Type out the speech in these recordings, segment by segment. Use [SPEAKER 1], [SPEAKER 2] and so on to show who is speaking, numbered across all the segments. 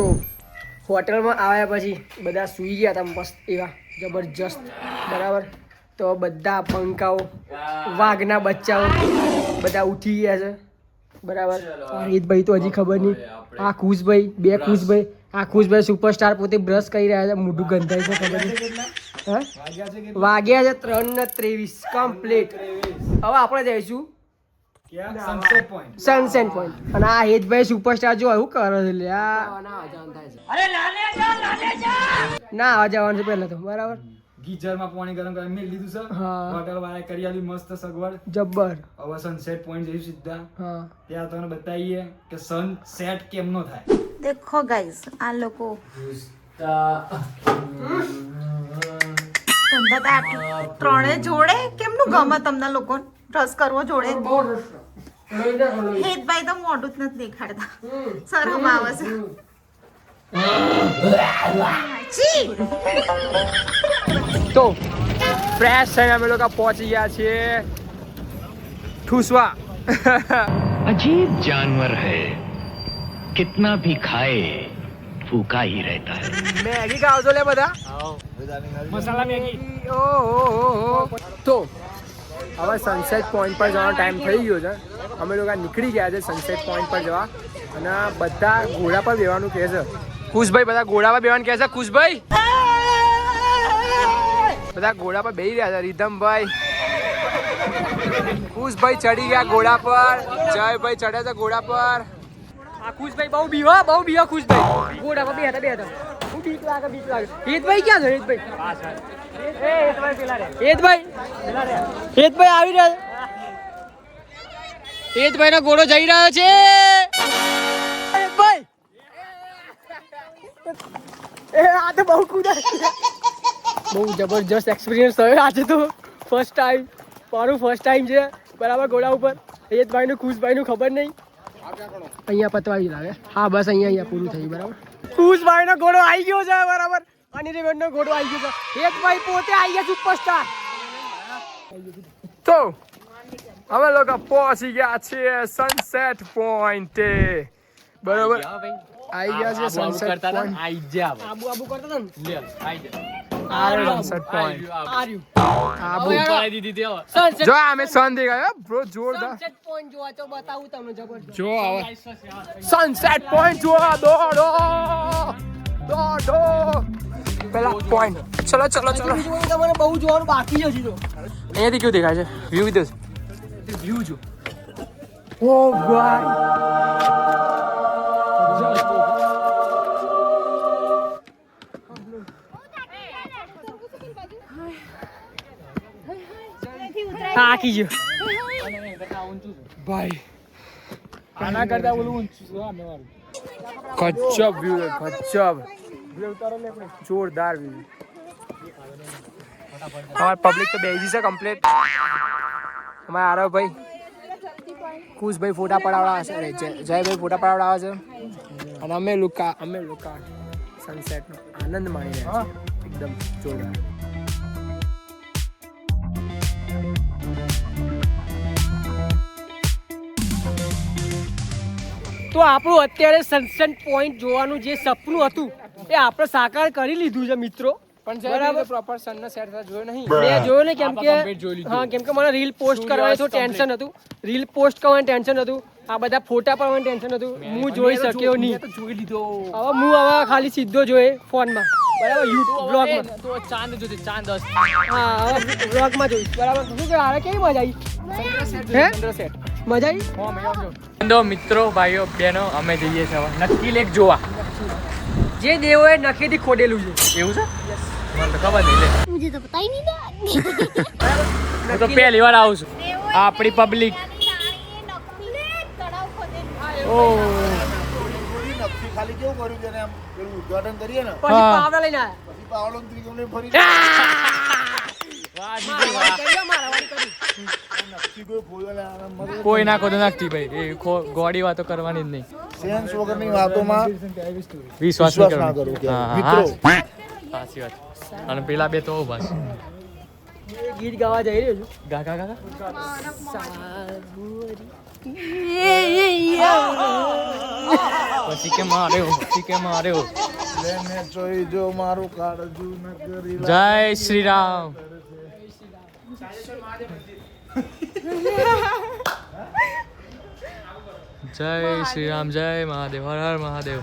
[SPEAKER 1] તો હોટલમાં આવ્યા પછી બધા સૂઈ ગયા હતા મસ્ત એવા જબરજસ્ત બરાબર. તો બધા પંખાઓ વાઘના બચ્ચાઓ બધા ઉઠી ગયા છે બરાબર. રીતભાઈ તો હજી ખબર નહીં. આ ખુશભાઈ બે ખુશભાઈ. આ ખુશભાઈ સુપરસ્ટાર પોતે બ્રશ કરી રહ્યા છે. મોઢું ગંધાય છે ખબર નહીં. હા વાગ્યા છે 3:23 કમ્પ્લીટ. હવે આપણે જઈશું સનસેટ પોઈન્ટ. અને આ હેજભાઈ સુપરસ્ટાર જો એવું કરે છે લે ના આવવા જવાનું છે પહેલા તો બરાબર.
[SPEAKER 2] ગીઝરમાં પાણી ગરમ કરીને મેં લીધું છે. હોટલ વાળા કરી આલી મસ્ત સગવડ
[SPEAKER 1] જબ્બર.
[SPEAKER 2] હવે સનસેટ પોઈન્ટ જઈશું સીધા. ત્યાં તમને બતાવીએ કે સનસેટ કેમનો થાય.
[SPEAKER 3] દેખો ગાઈસ આ લોકો ત્રણે જોડે કેમનું ગમે તમને લોકો રસ કરવો જોડે. હેતભાઈ તો મોઢું જ નથી દેખાડતા. શરમ આવે છે.
[SPEAKER 1] તો ફ્રેશ થઈને અમે લોકો પહોંચી ગયા છીએ ઠુસવા.
[SPEAKER 4] अजीब जानवर है कितना भी खाए भूखा ही रहता है.
[SPEAKER 1] મેગી ખાવ છો લે બધા મસાલા મેગી. ઓહો. તો હવે સનસેટ પોઈન્ટ પર જવાનો ટાઈમ થઈ ગયો છે. અમે લોકો નીકળી ગયા છે સનસેટ પોઈન્ટ પર જવા. અને બધા ઘોડા પર બેવાનું કહે છે ખુશભાઈ. બધા ઘોડા પર બેવાનું કહે છે ખુશભાઈ. બધા ઘોડા પર બેસી રહ્યા છે. રીધમભાઈ ખુશભાઈ ચડી ગયા ઘોડા પર. જયભાઈ ચડ્યા છે ઘોડા પર. આ ખુશભાઈ બહુ બીવા ખુશભાઈ ઘોડા પર બેહતા. હું બીક લાગે. હેતભાઈ ક્યાં છે હેતભાઈ આવી રહ્યા. હેતભાઈ નો ઘોડો જઈ રહ્યો છે. હેતભાઈ આ તો બહુ કૂદા. બહુ જબરજસ્ત એક્સપિરિયન્સ થયો આજે તો. ફર્સ્ટ ટાઈમ છે બરાબર ઘોડા ઉપર. હેતભાઈ નું ખુશભાઈ નું ખબર નહીં. અહીંયા પતવાઈ લાગે. હા બસ અહીંયા પૂરું થયું બરાબર. ખુશભાઈ નો ઘોડો આવી ગયો છે બરાબર. અનિરુદ્ધ નો ઘોડો આવી ગયો છે. હેતભાઈ પોતે આવી ગયા સુપરસ્ટાર. તો અમે લોકો પહોંચી ગયા છીએ સનસેટ પોઈન્ટ બરાબર. આવી ગયા છે સનસેટ પોઈન્ટ. આબુ કરતા જો અમે સન દેખાય બ્રો જોરદાર. સનસેટ પોઈન્ટ જોવા તો બતાવું તમને જબરદસ્ત. જો આવે સનસેટ પોઈન્ટ જોવા. દોડો પેલા પોઈન્ટ. ચલો તમારે બહુ જોવાનું બાકી છે હજી તો. અહીંયાથી કેવું દેખાય છે વ્યૂ વિદેશ વ્યૂ જો. ઓ ભાઈ આકી ગયો ભાઈ. આના કરતા ઓલું ઊંચું છે અમે વાળું. ગજબ વ્યૂ ગજબ જોરદાર વ્યૂ. અમાર પબ્લિક તો બેસી છે કમ્પ્લીટ. અમારા આરવભાઈ ખુશભાઈ ફોટા પડાવડાવે છે. જયભાઈ ફોટા પડાવડાવે છે. અને અમે લોકો સનસેટનો આનંદ માણી રહ્યા છીએ એકદમ જોરદાર. તો આપણું અત્યારે સનસેટ પોઈન્ટ જોવાનું જે સપનું હતું એ આપણે સાકાર કરી લીધું છે મિત્રો. પણ બરાબર પ્રોપર સનનો સેટ જોયો નહીં. મેં જોયો ને કેમ કે મને રીલ પોસ્ટ કરવાનું તો ટેન્શન હતું. આ બધા ફોટા પાડવાનું ટેન્શન હતું. હું જોઈ શક્યો નહીં. જોઈ લીધો. હવે હું ખાલી સીધો જોઈ ફોનમાં બરાબર. યુટ્યુબ બ્લોગમાં તો ચાંદ જોજે. ચાંદ હા હવે બ્લોગમાં જોઈશ બરાબર. શું કે હારે કેવી મજા આવી. સનસેટ મજા આવી. મિત્રો ભાઈઓ બહેનો અમે જઈએ છીએ નક્કી લેક જોવા. જે દેવોએ નખેથી ખોડેલું છે એવું છે. મને તો ખબર નહીં.
[SPEAKER 5] मुझे तो पता ही नहीं था.
[SPEAKER 1] હું તો પહેલી વાર આવું છું. આપણી પબ્લિક
[SPEAKER 6] ખાલી કેવું કર્યું છે આમ પેલું ઉદ્ઘાટન કરીએ ને
[SPEAKER 1] પછી પાવડા લઈને આયા.
[SPEAKER 6] પછી પાવડો ત્રિકોણ ફરી
[SPEAKER 1] કોઈ ના ખોદો નાખતી ભાઈ. એ ગોડી વાતો કરવાની જ નહીં.
[SPEAKER 6] સેન્સ વગરની વાતોમાં
[SPEAKER 1] વિશ્વાસ
[SPEAKER 6] ના કરો કે મિત્રો.
[SPEAKER 1] સાચી વાત. અને પેલા બે તો બસ ગીત ગાવા જઈ રહ્યો છું. ગા
[SPEAKER 5] પછી કે માર્યો
[SPEAKER 6] લેને જોઈ જો મારું કાળજુ ન કરી
[SPEAKER 5] જય શ્રી રામ જય શ્રી રામ જય મહાદેવ હર હર મહાદેવ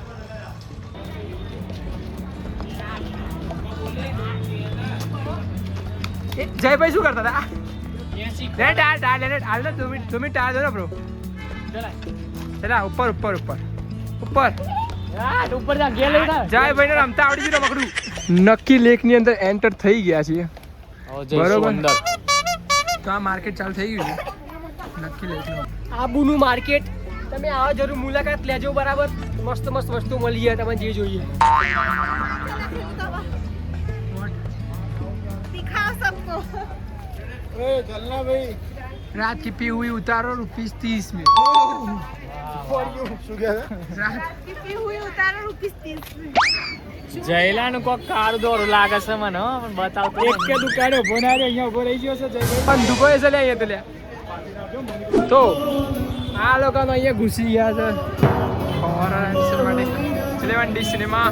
[SPEAKER 1] જયભાઈ શું કરતા હતા હાલ 2 મિનિટ ટાળ દો ને બ્રો ચલા ઉપર જયભાઈ ને રમતા આવડી ગયું મકડું નક્કી લેક ની અંદર એન્ટર થઈ ગયા છીએ બરોબર તો આ માર્કેટ ચાલુ થઈ ગયું છે નક્કી લેક આબુનું માર્કેટ તમે આવો જરૂર મુલાકાત લેજો બરાબર મસ્ત વસ્તુ મળી જાય તમે જે જોઈએ
[SPEAKER 3] दिखाओ सबको
[SPEAKER 6] ए चलना भाई
[SPEAKER 1] रात की पी हुई उतारो ₹30 में
[SPEAKER 6] શું કહે
[SPEAKER 3] कितनी हुई उतारो ₹30 में
[SPEAKER 5] જયલાનું કોક કાર દોરું લાગે છે મને હો, પણ બતાવતો
[SPEAKER 1] એક કે દુકાને ઉભો ના રે અહીંયા ઉભો રહી ગયો છે જયભાઈ બંદૂકો છે લે અહીંયા તો આ લોકો અહીંયા ઘૂસી ગયા છે હોરર સિનેમા સિનેમા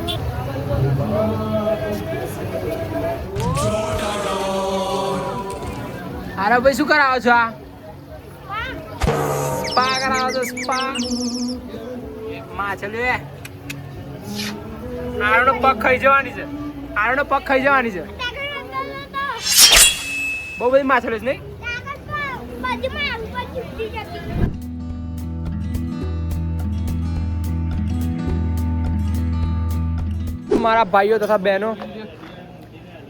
[SPEAKER 1] અરે ભાઈ શું કરાવો છો આ સ્પા કરાવો છો સ્પા માછલી આરનો પગ ખાઈ જવાની છે બહુ બધી માછલી છે નહીં મારા ભાઈઓ તથા બહેનો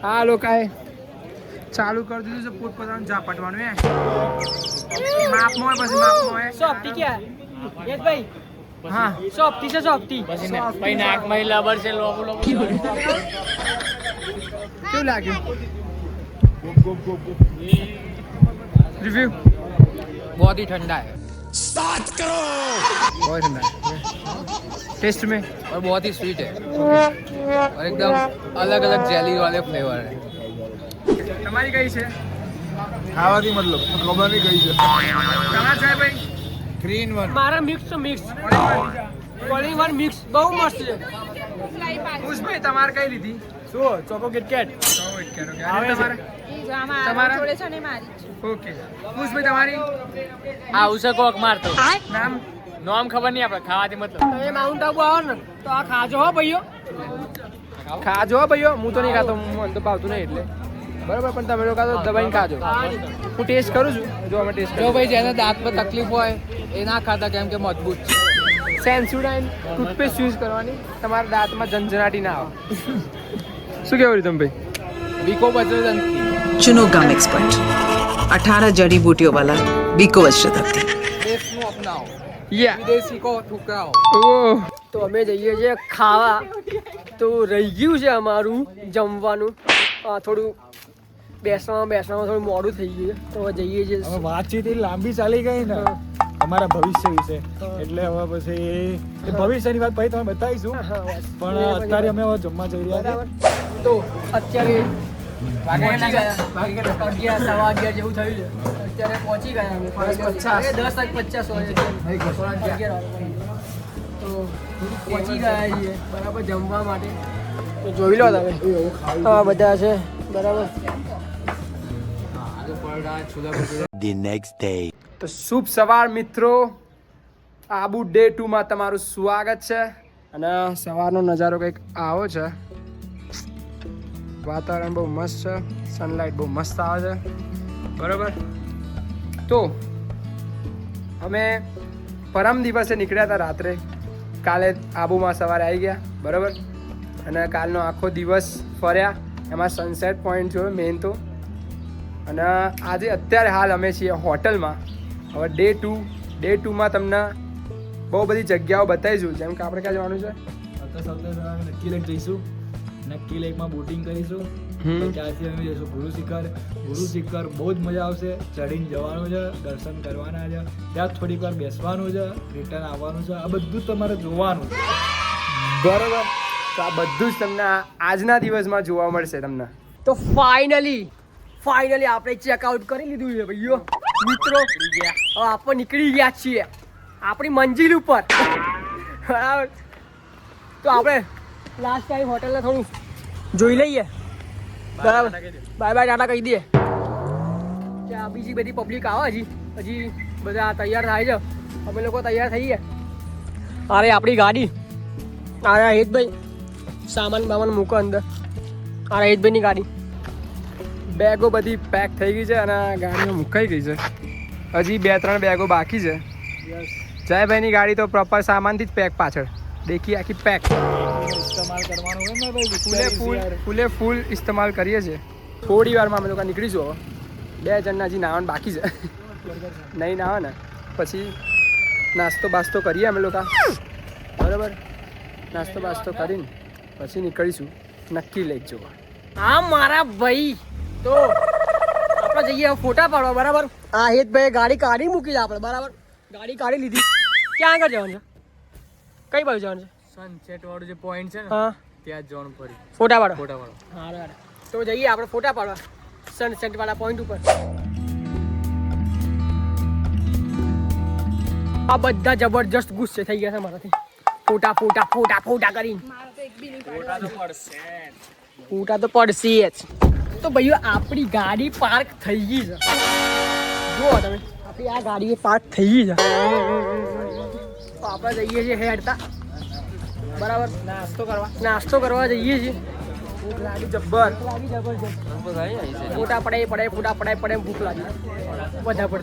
[SPEAKER 1] આ લોકોએ ચાલુ કરી દીધું છે પોતપોતાનું ઝાપટવાનું માપમાં હોય પછી માપમાં હોય સોફ્ટી ક્યાં યસ ભાઈ હા સોફ્ટી છે સોફ્ટી
[SPEAKER 5] પછી નાકમાં લબર છે લોબુ
[SPEAKER 1] કેવું લાગ્યું रिव्यू
[SPEAKER 5] बहुत ही ठंडा है
[SPEAKER 1] बहुत ठंडा है टेस्ट में
[SPEAKER 5] और बहुत ही स्वीट है और एकदम अलग अलग जेली वाले फ्लेवर है
[SPEAKER 1] તમારી કઈ છે
[SPEAKER 6] ખાવાથી મતલબ ખબર નહીં કઈ છે
[SPEAKER 1] તમારે છે ભાઈ
[SPEAKER 5] ग्रीन वन
[SPEAKER 1] મારા મિક્સ તો મિક્સ કોલિંગ વન મિક્સ બહુ મસ્ત છે ઉસભાઈ તમારે કઈ લીધી
[SPEAKER 2] શું ચોકો કિટકેટ
[SPEAKER 1] તમારે તમારા ઓકે ઉસભાઈ તમારી
[SPEAKER 5] આવું છે કોક મારતો
[SPEAKER 1] નામ
[SPEAKER 5] નામ ખબર નહીં આપણે ખાવાથી મતલબ
[SPEAKER 1] તમે માઉન્ટ આબુ આવો ને તો આ ખાજો હો ભાઈઓ ખાજો હો ભાઈઓ હું તો નહીં ખાતો મને તો ભાવતું નહીં એટલે બરાબર પણ તમે લોકો તો દબાઈને ખાજો હું ટેસ્ટ કરું છું જો અમે ટેસ્ટ
[SPEAKER 5] જો ભાઈ જેને દાંત પર તકલીફ હોય એ ના ખાતા કેમ કે મજબૂત છે
[SPEAKER 1] સેન્સુડાઇન ટૂથપેસ્ટ યુઝ કરવાની તમારા દાંતમાં ઝંઝનાટી ના આવે શું કહેવું તમે ભાઈ
[SPEAKER 5] વીકો બજરંગ
[SPEAKER 7] चुनो गम एक्सपर्ट 18 जड़ी बूटियों वाला बीको वज्रदत्ती
[SPEAKER 5] દેશનું અપનાવો
[SPEAKER 1] યા
[SPEAKER 5] વિદેશી કો ઠુકરાવો
[SPEAKER 1] ઓહ તો અમે જઈએ છીએ ખાવા તો રહી ગયું છે અમારું જમવાનું થોડું બેસવામાં થોડું મોડું થઈ ગયું તો હવે જઈએ છીએ
[SPEAKER 2] હવે વાતચીત એ લાંબી ચાલી ગઈ ને અમારા ભવિષ્ય વિશે એટલે હવે પછી એ ભવિષ્યની વાત પછી તમે બતાવીશું પણ અત્યારે અમે હવે જમવા જઈ રહ્યા છીએ
[SPEAKER 1] તો અત્યારે પહોંચી ગયા 11:15 જેવું થયું છે અત્યારે પહોંચી ગયા અમે 10:50 હોય તો પહોંચી ગયા છીએ બરાબર જમવા માટે તો જોઈ લો તમે આ બધા છે બરાબર
[SPEAKER 8] The next day.
[SPEAKER 1] તો શુભ સવાર મિત્રો આબુ ડે 2 માં તમારું સ્વાગત છે અને સવારનો નજારો કંઈક આવો છે વાતાવરણ બહુ મસ્ત છે સનલાઇટ બહુ મસ્ત આવે છે બરાબર તો અમે પરમ દિવસે નીકળ્યા હતા રાત્રે કાલે આબુમાં સવારે આવી ગયા બરાબર અને કાલનો આખો દિવસ ફર્યા એમાં સનસેટ પોઈન્ટ જોયો મેઇન તો અને આજે અત્યારે હાલ અમે છીએ હોટલમાં હવે ડે 2માં તમને બહુ બધી જગ્યાઓ બતાવીશું જેમ કે આપણે ક્યાં જવાનું છે
[SPEAKER 2] સૌથી પહેલા નક્કી લેક જઈશું નક્કી લેકમાં બોટિંગ કરીશું ત્યારથી અમે જઈશું ગુરુ શિખર બહુ જ મજા આવશે ચડીને જવાનું છે દર્શન કરવાના છે ત્યાં થોડીક વાર બેસવાનું છે રિટર્ન આવવાનું છે આ બધું તમારે જોવાનું છે
[SPEAKER 1] બરોબર તો આ બધું જ તમને આજના દિવસમાં જોવા મળશે તમને તો ફાઇનલી આપણે ચેકઆઉટ કરી લીધું છે ભાઈઓ મિત્રો હવે આપણે નીકળી ગયા છીએ આપણી મંજિલ ઉપર બરાબર તો આપણે લાસ્ટ ટાઈમ હોટલને થોડું જોઈ લઈએ, બરાબર? બાય બાય ટાટા કહી દઈએ. ત્યાં બીજી બધી પબ્લિક આવે, હજી બધા તૈયાર થાય છે. અમે લોકો તૈયાર થઈએ. અરે આપણી ગાડી, અરે હેતભાઈ સામાન બામાન મૂકો અંદર. અરે હેતભાઈની ગાડી, બેગો બધી પેક થઈ ગઈ છે અને ગાડીમાં મુકાઈ ગઈ છે. હજી 2-3 બેગો બાકી છે. જયભાઈની ગાડી તો પ્રોપર સામાનથી જ પેક, પાછળ દેખી આખી પેક.
[SPEAKER 2] ઇસ્તેમાલ કરવાનું હોય ને ભાઈ,
[SPEAKER 1] ફૂલ ઇસ્તેમાલ કરીએ છીએ. થોડી વારમાં અમે લોકો નીકળીશું. હવે 2 જણના હજી નાવાનું બાકી છે. નહીં નાવે ને પછી નાસ્તો બાસ્તો કરીએ અમે લોકો, બરાબર? નાસ્તો બાસ્તો કરીને પછી નીકળીશું નક્કી લેક જોવા. હા મારા ભાઈ, તો આપણે જઈએ ફોટા પાડવા, બરાબર? હા હેતભાઈ ગાડી કાઢી મૂકી છે આપણે, બરાબર? ગાડી કાઢી લીધી. ક્યાં આગળ જવાનું છે? કઈ બાજુ જવાનું છે?
[SPEAKER 5] સનસેટ વાળું જે પોઈન્ટ છે ને
[SPEAKER 1] હા
[SPEAKER 5] ત્યાં જ જવાનું ફરી
[SPEAKER 1] ફોટા પાડો.
[SPEAKER 5] ફોટા વાળો.
[SPEAKER 1] હા તો જઈએ આપણે ફોટા પાડવા સનસેટ વાળા પોઈન્ટ ઉપર. આ બધા જબરજસ્ત ગુસ્સે થઈ ગયા છે મારાથી. ફોટા કરીને ફોટા તો પડશે જ. તો ભાઈઓ આપણી ગાડી પાર્ક થઈ ગઈ છે. જુઓ તમે, આપણી આ ગાડી પાર્ક થઈ ગઈ છે. તો આપણે જઈએ છીએ હેડતા, બરાબર? નાસ્તો કરવા જઈએ છીએ. ભૂખ લાગી જબરજસ્ત. ફોટા પડે ભૂખ લાગી બધા પડે.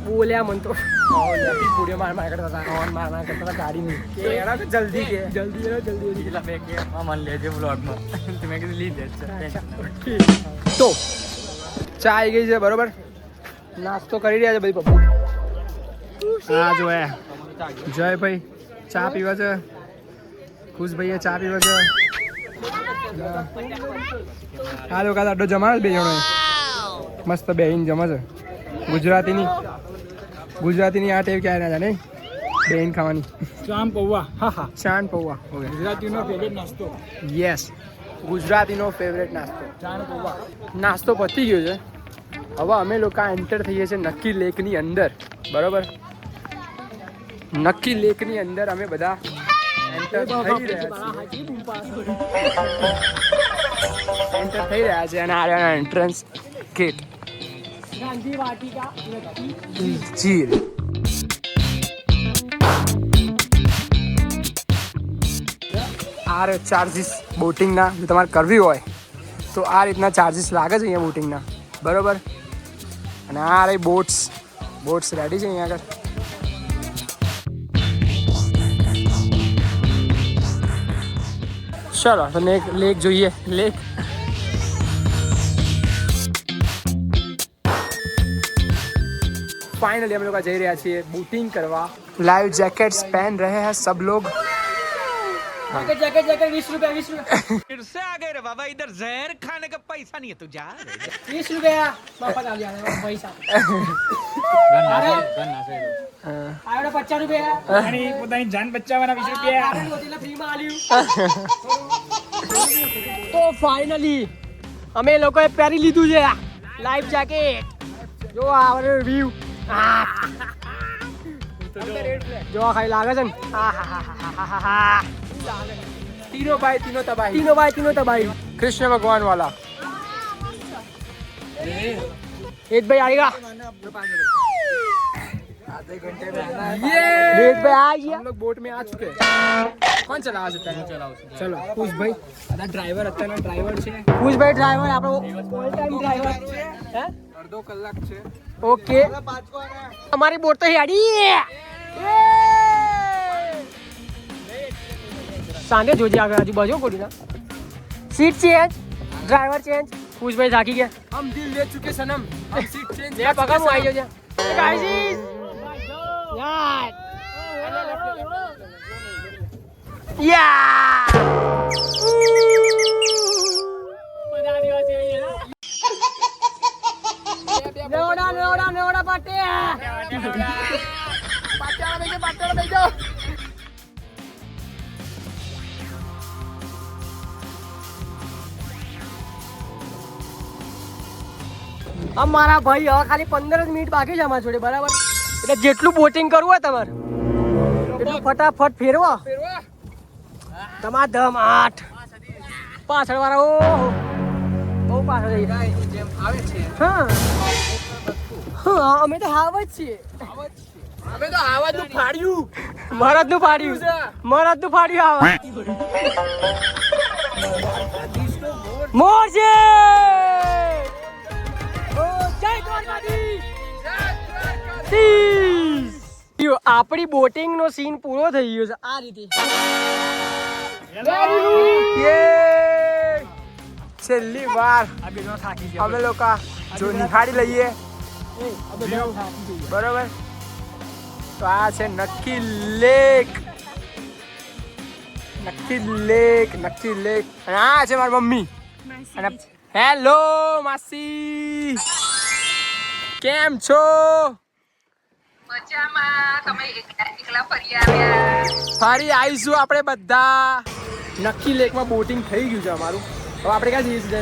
[SPEAKER 1] બોલ્યા મન તો પૂરે માર કરતા હતા ગાડીની. જલ્દી
[SPEAKER 5] મન લેજે બ્લોગમાં. તમે કીધું લીધે
[SPEAKER 1] તો ચા આવી ગઈ છે, બરોબર? નાસ્તો કરી રહ્યા છે બધી પપ્પુ. હા જોયા જયભાઈ ચા પીવા છે, ખુશભાઈએ ચા પીવા છે. આ લોકો આડો જમાડે 2 જણો મસ્ત બેહીને જમે છે. ગુજરાતીની આ ટેવ ક્યારે ના જાણે, બેહીને ખાવાની.
[SPEAKER 2] ચામ પૌવા,
[SPEAKER 1] હા ચાન પૌવા.
[SPEAKER 2] ગુજરાતીનો ફેવરેટ નાસ્તો.
[SPEAKER 1] યસ, ગુજરાતીનો ફેવરેટ નાસ્તો
[SPEAKER 2] ચાન પૌવા.
[SPEAKER 1] નાસ્તો પતી ગયો છે. હવે અમે લોકો એન્ટર થઈએ છીએ નક્કી લેકની અંદર, બરોબર? નક્કી લેકની અંદર અમે બધા એન્ટર થઈ રહ્યા છે. અને આ એન્ટ્રન્સ ગેટ ગાંધી વાટિકા જીર. આ ચાર્જીસ બોટિંગના જો તમારે કરવી હોય તો આ રીતના ચાર્જીસ લાગે છે અહીંયા બોટિંગના, બરોબર? અને આ રહી બોટ્સ રેડી છે અહીંયા આગળ. ચલો તો લેક જોઈએ. લેક फाइनली हम लोग जई રહ્યા છીએ બોટિંग કરવા. लाइव जैकेट्स पहन रहे हैं सब लोग. जैकेट 20 रुपया.
[SPEAKER 5] फिर से आ गए रे बाबा, इधर जहर खाने का पैसा नहीं है तू जा.
[SPEAKER 1] 20 रुपया वापस आ गया पैसा.
[SPEAKER 5] गन्ना से
[SPEAKER 1] आयो 50 रुपया.
[SPEAKER 2] અને પોતાની જાન બચાવવાના 20 રૂપિયા.
[SPEAKER 1] હોટેલ ફ્રીમાં આલ્યું. તો ફાઇનલી અમે લોકોએ પહેરી લીધું છે લાઈવ જેકેટ. જો આ વ્યૂ જો ખાઈ લાગે છે ને. तीनों भाई तबाही. कृष्ण भगवान वाला. एक भाई आएगा.
[SPEAKER 2] आधे घंटे में आना है.
[SPEAKER 1] एक भाई आ गया. हम लोग बोट में आ चुके हैं. कौन चला सकता है? चलो खुश भाई ड्राइवर અત્યારના ડ્રાઈવર છે. ખુશ ભાઈ ડ્રાઈવર આપણો ઓલ ટાઈમ ડ્રાઈવર હે. અડધો કલાક છે. ઓકે અમારી બોટ તો હેડી. સાંજે જોજે આગળ આજુબાજુ કોડી ના. Seat change, driver change. खुश भाई थाकी गया. हम दिल ले चुके सनम. हम सीट चेंज ले पकड़ मु आई जा. गाइस यार या नेवड़ा पाटे पाटे बेजो. અમારા ભાઈ હવે ખાલી 15 મિનિટ બાકી છે અમારા જોડે, બરાબર? એટલે જેટલું બોટિંગ કરવું હોય તમારે એટલું ફટાફટ ફેરવો. ધમાધમ 8 પાછળ વાળા ઓહો બહુ પાછળ જઈ રહ્યા
[SPEAKER 5] જેમ આવે છે
[SPEAKER 1] હા હા અમે તો હાવ જ છીએ
[SPEAKER 5] અમે તો આવાજનું ફાડ્યું
[SPEAKER 1] મરદનું ફાડ્યું આવા મોર છે ઓ જય દ્વારકાધીશ આપણી બોટિંગ નો સીન પૂરો થઈ ગયો છે આ રીતે છેલ્લી વાર અમે લોકો જો નિહાળી લઈએ બરોબર તો આ છે નક્કી લેક અને આ છે મારી મમ્મી અને હેલો માસી કેમ છો ફરી આવીશું આપણે બધા નક્કી લેકમાં બોટિંગ થઈ ગયું છે અમારું હવે આપણે ક્યાં જઈએ છીએ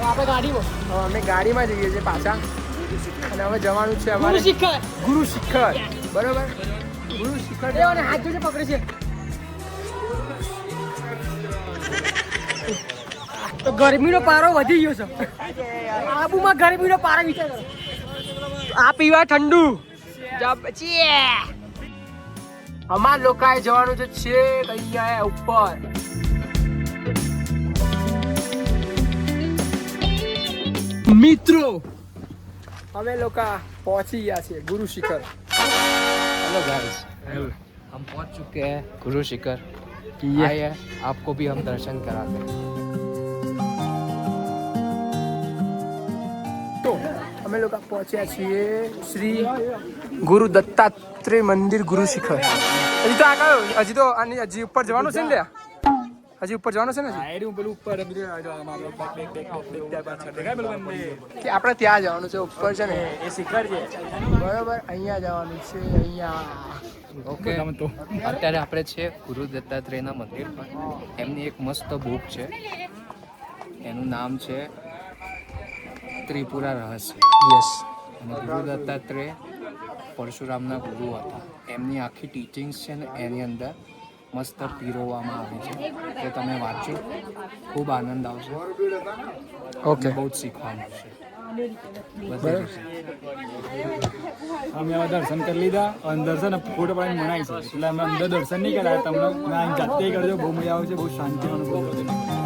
[SPEAKER 1] આપણે ગાડીમાં હવે અમે ગાડીમાં જઈએ છીએ પાછા અને હવે જવાનું છે અમારે ગુરુ શિખર બરોબર ગુરુ શિખર અને હાથ જોડે પકડે છે તો ગરમીનો પારો વધી ગયો છે આબુમાં ગરમીનો પારો વિચાર કરો આ પીવા ઠંડુ અમાર લોકોએ જવાનું છે છેક અહીંયા ઉપર મિત્રો અમે લોકો પહોંચી ગયા છીએ गुरु शिखर
[SPEAKER 5] हेलो गाइस हम पहुंच चुके हैं गुरु शिखर आइए आपको भी हम दर्शन कराते हैं
[SPEAKER 1] તો અમે લોકો પહોંચ્યા છીએ શ્રી ગુરુ દત્તાત્રેય મંદિર ગુરુ શિખર હજી તો હજી ઉપર જવાનું છે ને હજી ઉપર જવાનું છે ને આપણે ત્યાં જવાનું છે ઉપર છે ને એ શિખર છે બરોબર અહીંયા જવાનું છે અહીંયા
[SPEAKER 5] ઓકે અત્યારે આપણે છે ગુરુ દત્તાત્રેયના મંદિર પર એમની એક મસ્ત બુક છે એનું નામ છે ત્રિપુરા રહસ્ય
[SPEAKER 1] યસ
[SPEAKER 5] અને ગુરુ દત્તાત્રેય પરશુરામના ગુરુ હતા એમની આખી ટીચિંગ્સ છે ને એની અંદર મસ્ત પીરોવામાં આવી છે કે તમે વાંચો ખૂબ આનંદ આવશે
[SPEAKER 1] ઓકે
[SPEAKER 5] બહુ જ શીખવા મળશે
[SPEAKER 2] અમે હવે દર્શન કરી લીધા અને દર્શન ફોટો પાડીને મનાવી છે એટલે અમે અંદર દર્શન નહીં કરાયા તમને ના જાતે કરજો બહુ મજા આવશે બહુ શાંતિનો અનુભવ થશે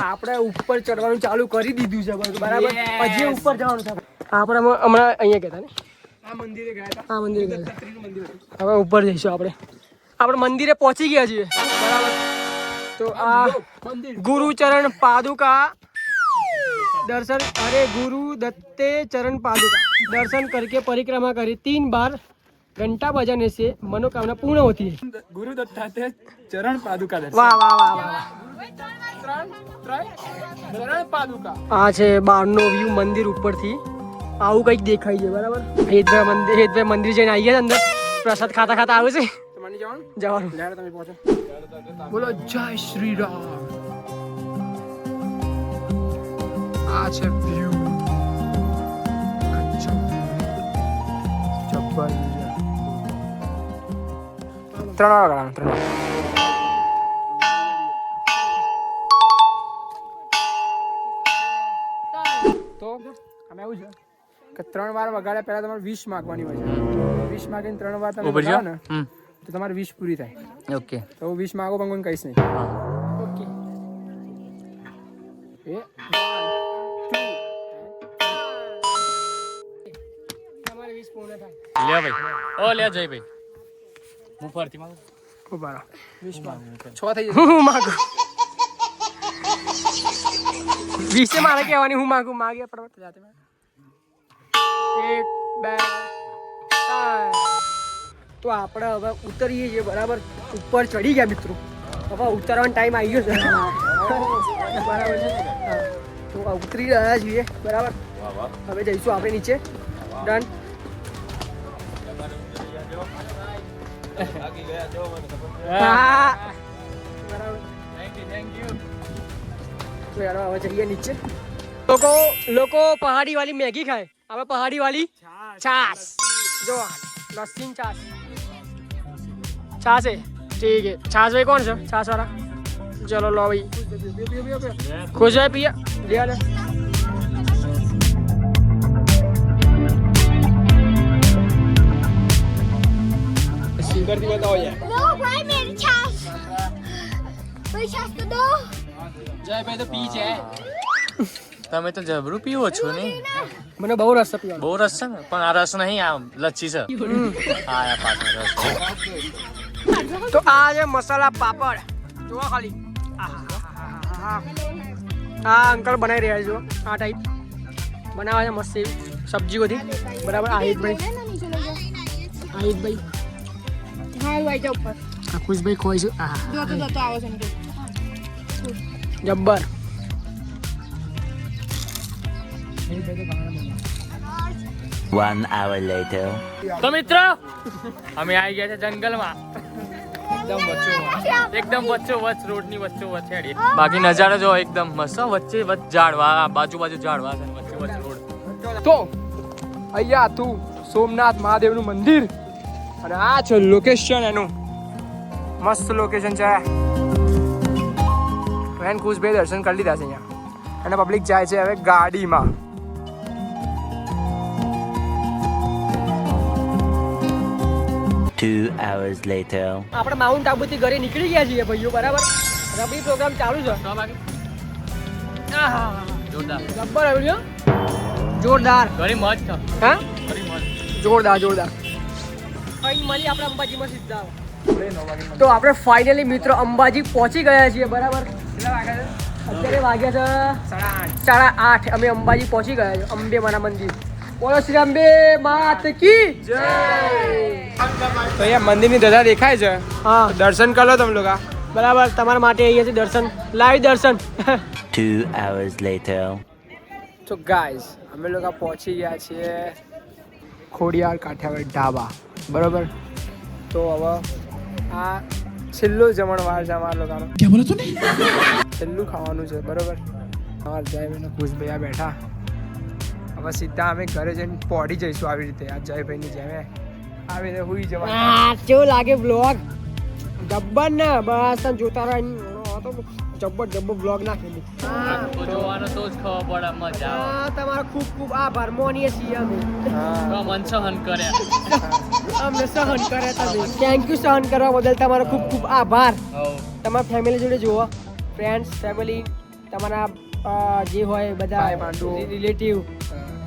[SPEAKER 1] આપણે ઉપર ચડવાનું ચાલુ કરી દીધું છે બરાબર હજી ઉપર જવાનું છે આપણે હમણાં અહીંયા ગયા ને આ મંદિરે ગયા હવે ઉપર જઈશું આપણે મંદિરે પહોંચી ગયા છીએ બરાબર તો આ ગુરુચરણ પાદુકા दर्शन अरे गुरु दत्ते चरण पादुका दर्शन करके परिक्रमा करी 3 बार घंटा बजाने से मनोकामना पूर्ण होती है
[SPEAKER 2] गुरु दत्तात्रेय चरण पादुका दर्शन
[SPEAKER 1] वाह वाह वाह वाह
[SPEAKER 2] चरण पादुका
[SPEAKER 1] આ છે બહારનો વ્યૂ મંદિર ઉપરથી આવું કંઈક દેખાય છે બરાબર હેતભાઈ મંદિર જઈને આવી ગયા અંદર પ્રસાદ ખાતા ખાતા આવે છે જવાનું તમે પહોંચો બોલો જય શ્રી રામ આ છે વ્યૂ જબ્બર 3 વાગ્યા તો અમે આવું છે કે 3 વાર વગાડ્યા પહેલા તમારે 20 માગવાની હોય છે 20 માગીને 3 વાર તમે વગાડો ને તો તમારે 20 પૂરી થાય
[SPEAKER 5] ઓકે
[SPEAKER 1] તો 20 માગો પણ કોઈ કહીશ નહીં ઓકે એ 1 2 તમારે 20 પૂર્ણ થાય
[SPEAKER 5] લે ભાઈ ઓ લે જય ભાઈ હું ફરતી માંગુ
[SPEAKER 1] ખૂબ બારા 20 માગો 6 થઈ જશે હું માગું 20 મારે કહેવાની હું માગું માગે ફટાફટ જાતે 1 2 3 તો આપણે હવે ઉતરીએ છીએ બરાબર ઉપર ચડી ગયા મિત્રો હવે ઉતરવાનો ટાઈમ આવી ગયો છે બરાબર છે હા તો ઉતરી રહ્યા છીએ બરાબર હવે જઈશું આપણે નીચે ડન હા બરાબર થેન્ક યુ તો યાર હવે જઈએ નીચે લોકો પહાડી વાળી મેગી ખાય આપણે પહાડી વાળી છાસ જો लस्सी छाछ छाछ है ठीक है छाछ भाई कौन सा छाछ वाला चलो लो भाई खुश है पिया लिया ले
[SPEAKER 2] शुगर थी बताओ यार
[SPEAKER 9] दो भाई मेरी छाछ भाई छाछ तो दो
[SPEAKER 2] जय भाई तो पी है
[SPEAKER 5] તમે તો જબરું પીવો છો ને
[SPEAKER 1] મને બહુ રસ છે પીવાનો
[SPEAKER 5] બહુ રસ છે ને પણ આ રસ નહીં આ લચ્છી છે હા આ પાછળ રસ છે
[SPEAKER 1] તો આ છે મસાલા પાપડ જુઓ ખાલી આહાહાહા. આ અંકલ બનાવી રહ્યા છે જુઓ આ ટાઈપ બનાવે છે મસ્ત એવી સબ્જીઓથી બરાબર આહિતભાઈ આ ખુશભાઈ ખોઈ છે જબ્બર
[SPEAKER 8] One hour later.
[SPEAKER 5] તો મિત્રો અમે આવી ગયા છે જંગલમાં એકદમ વચ્ચો વચ્ચ રોડની વચ્ચો વચ્ચે હેડી બાકી નજારો જો એકદમ મસ્ત વચ્ચે વચ્ચ ઝાડવા બાજુ બાજુ ઝાડવા છે વચ્ચે વચ્ચ રોડ
[SPEAKER 1] તો અહીંયા હતું સોમનાથ મહાદેવનું મંદિર અને આ છે લોકેશન એનું મસ્ત લોકેશન છે ફ્રેન્ડ ખુશભાઈ દર્શન કરી લીધા છે અહીંયા અને પબ્લિક જાય છે હવે ગાડીમાં
[SPEAKER 8] 2 hours later.
[SPEAKER 1] આપણે માઉન્ટ આબુથી ઘરે નીકળી ગયા છીએ ભાઈઓ બરાબર રબી પ્રોગ્રામ ચાલુ છે આહા
[SPEAKER 5] જોરદાર
[SPEAKER 1] જબ્બર આવ્યું જોરદાર
[SPEAKER 5] ઘણી મજ છે
[SPEAKER 1] હા
[SPEAKER 5] ઘણી મજ
[SPEAKER 1] જોરદાર જોરદાર ફાઇન મળી આપણે અંબાજીમાં સીધા તો આપણે ફાઇનલી મિત્રો અંબાજી પહોંચી ગયા છીએ બરાબર અત્યારે વાગ્યા છે 8:30 અમે અંબાજી પહોંચી ગયા છે અંબે માના મંદિર બોલો શ્રી અંબે માત કી જય
[SPEAKER 2] તો અહીંયા મંદિરની ધજા દેખાય છે
[SPEAKER 1] હા
[SPEAKER 2] દર્શન કરો તમે લોકો
[SPEAKER 1] બરાબર તમારા માટે અહીંયા છે દર્શન લાઈવ દર્શન
[SPEAKER 8] 2 hours later.
[SPEAKER 1] તો ગાઈઝ અમે લોકો પહોંચી ગયા છીએ ખોડિયાર કાઠિયાવાડ ઢાબા બરાબર તો હવે આ છેલ્લું જમણવાર છે અમારા લોકોનો ક્યાં બોલો તું છેલ્લું ખાવાનું છે બરાબર અમારા જયભાઈને ખુશભાઈ આ બેઠા હવે સીધા અમે ઘરે જઈને પહોંચી જઈશું આવી રીતે આ જયભાઈની જેમ આવી રીતે હુઈ જવાનું કેવું લાગે બ્લોગ જબ્બર ને બસ તમે જોતા રહો જબ્બર જબ્બર બ્લોગ નાખેલી
[SPEAKER 5] જોવાનો તો જ ખબર પડે મજા આવે
[SPEAKER 1] તમારો ખૂબ ખૂબ આભાર મોનીએ છીએ અમે
[SPEAKER 5] મન સહન કર્યા
[SPEAKER 1] અમને સહન કરે તમે થેન્ક યુ સહન કરવા બદલ તમારો ખૂબ ખૂબ આભાર તમારા ફેમિલી જોડે જુઓ ફ્રેન્ડ્સ ફેમિલી તમારા જે હોય બધા રિલેટિવ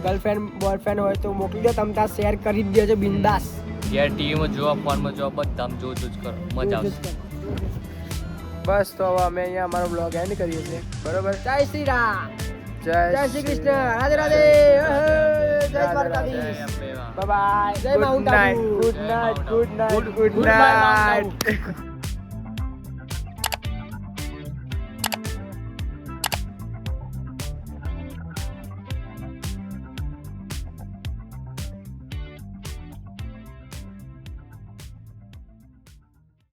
[SPEAKER 1] ગર્લફ્રેન્ડ બોયફ્રેન્ડ હોય તો મોકલી દો તમે ત્યાં શેર કરી જ દેજો બિંદાસ
[SPEAKER 5] યાર ટીવીમાં જોવા ફોનમાં જોવા બધા જોજો જ કરો મજા આવશે
[SPEAKER 1] બસ તો હવે અમે અહીંયા અમારો બ્લોગ એન્ડ કરીએ છીએ બરોબર જય શ્રી રામ જય શ્રી કૃષ્ણ રાધે રાધે જય દ્વારકાધીશ બાય બાય જય mount Abu good night good night good night